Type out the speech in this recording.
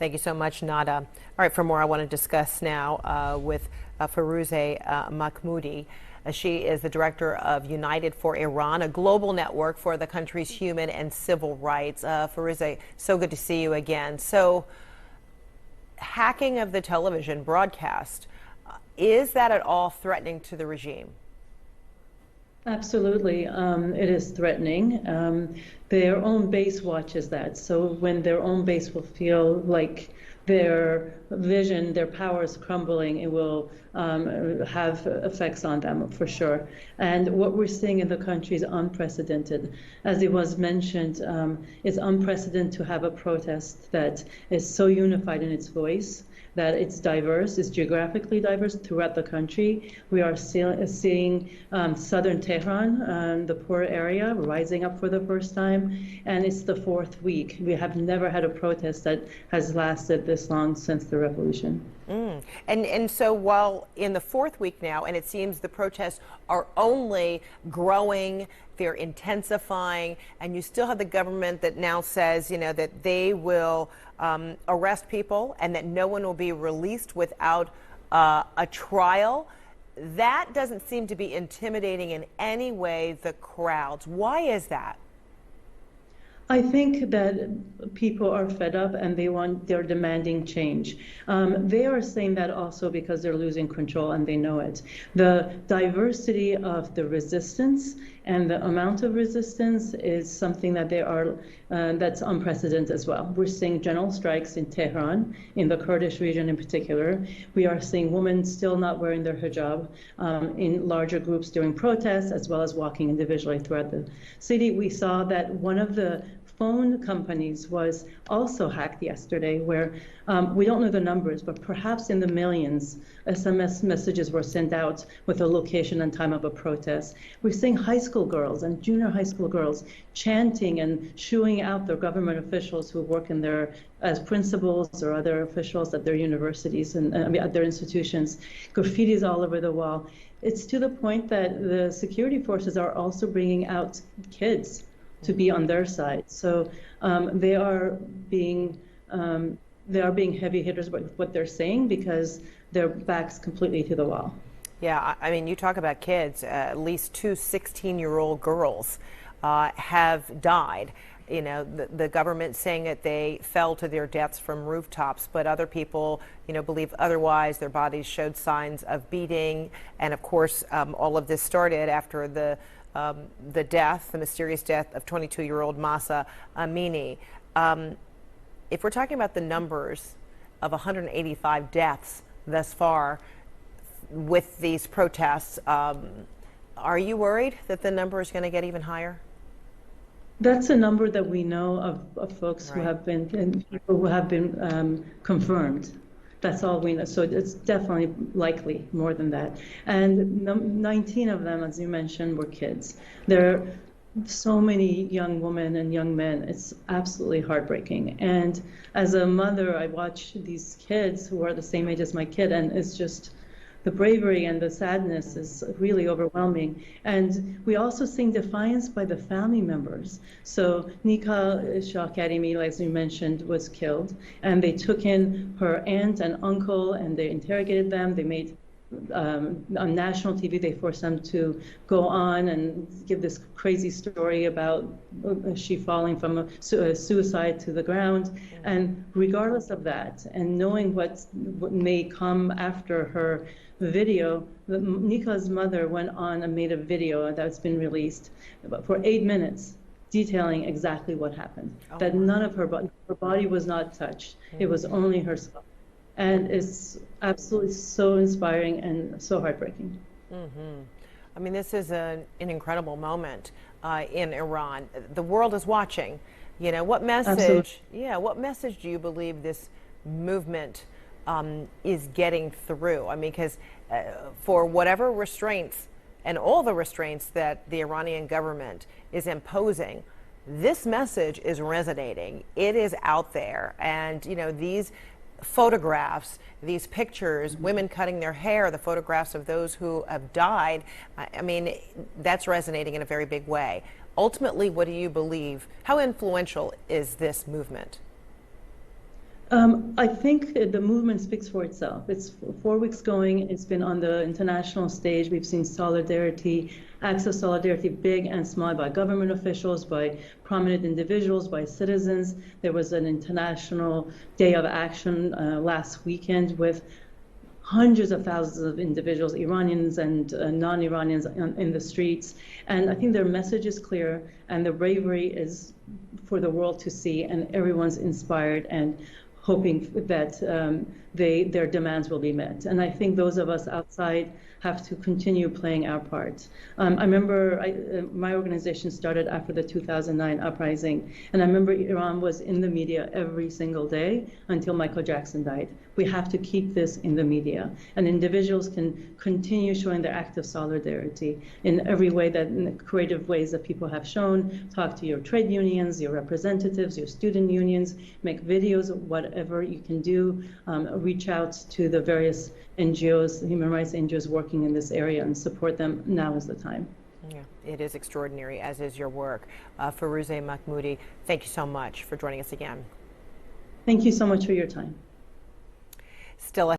Thank you so much, Nada. All right, for more, I want to discuss now with Firouzeh Mahmoudi. She is the director of United for Iran, a global network for the country's human and civil rights. Firouzeh, so good to see you again. So, hacking of the television broadcast, is that at all threatening to the regime? Absolutely, it is threatening. Their own base watches that. So when their own base will feel like their vision, their power is crumbling, it will have effects on them for sure. And what we're seeing in the country is unprecedented. As it was mentioned, it's unprecedented to have a protest that is so unified in its voice, that it's diverse, it's geographically diverse throughout the country. We are seeing southern Tehran, the poor area, rising up for the first time, and it's the fourth week. We have never had a protest that has lasted this long since the revolution. And so while in the fourth week now, and it seems the protests are only growing, they're intensifying, and you still have the government that now says, you know, that they will arrest people and that no one will be released without a trial. That doesn't seem to be intimidating in any way the crowds. Why is that? I think that people are fed up and they're demanding change. They are saying that also because they're losing control and they know it. The diversity of the resistance and the amount of resistance is something that that's unprecedented as well. We're seeing general strikes in Tehran, in the Kurdish region in particular. We are seeing women still not wearing their hijab in larger groups during protests, as well as walking individually throughout the city. We saw that one of the phone companies was also hacked yesterday, where we don't know the numbers, but perhaps in the millions, SMS messages were sent out with the location and time of a protest. We're seeing high school girls and junior high school girls chanting and shooing out their government officials who work in there as principals or other officials at their universities and at their institutions. Graffitis all over the wall. It's to the point that the security forces are also bringing out kids to be on their side. So they are being heavy hitters with what they're saying because their back's completely to the wall. Yeah, I mean, you talk about kids. At least two 16-year-old girls have died. You know, the government saying that they fell to their deaths from rooftops, but other people, you know, believe otherwise. Their bodies showed signs of beating, and of course, all of this started after the mysterious death of 22-year-old Mahsa Amini. If we're talking about the numbers of 185 deaths thus far with these protests, are you worried that the number is going to get even higher? That's a number that we know of folks who have been, and people who have been confirmed. That's all we know. So it's definitely likely more than that. And 19 of them, as you mentioned, were kids. There are so many young women and young men. It's absolutely heartbreaking. And as a mother, I watch these kids who are the same age as my kid, and it's just the bravery and the sadness is really overwhelming. And we also see defiance by the family members. So Nika Shah Karimi, as you mentioned, was killed, and they took in her aunt and uncle, and they interrogated them. They made on national TV, they forced them to go on and give this crazy story about she falling from a suicide to the ground. And regardless of that, and knowing what may come after her video, Nika's mother went on and made a video that's been released for 8 minutes detailing exactly what happened. That none of her body was not touched. It was only her skull. And it's absolutely so inspiring and so heartbreaking. I mean, this is an incredible moment in Iran. The world is watching. You know, what message? Absolutely. Yeah, what message do you believe this movement is getting through? I mean, because for whatever restraints and all the restraints that the Iranian government is imposing, this message is resonating. It is out there, and you know, these photographs, these pictures, women cutting their hair, the photographs of those who have died, I mean, that's resonating in a very big way. Ultimately, what do you believe? How influential is this movement? I think the movement speaks for itself. It's 4 weeks going. It's been on the international stage. We've seen solidarity, acts of solidarity, big and small, by government officials, by prominent individuals, by citizens. There was an international day of action last weekend with hundreds of thousands of individuals, Iranians and non-Iranians, in the streets. And I think their message is clear, and the bravery is for the world to see, and everyone's inspired and hoping that their demands will be met. And I think those of us outside have to continue playing our part. I remember my organization started after the 2009 uprising, and I remember Iran was in the media every single day until Michael Jackson died. We have to keep this in the media, and individuals can continue showing their active solidarity in every way, that in the creative ways that people have shown. Talk to your trade unions, your representatives, your student unions, make videos, whatever you can do. Reach out to the various NGOs, human rights NGOs working in this area, and support them. Now is the time. Yeah, it is extraordinary, as is your work. Firouzeh Mahmoudi, thank you so much for joining us again. Thank you so much for your time. Still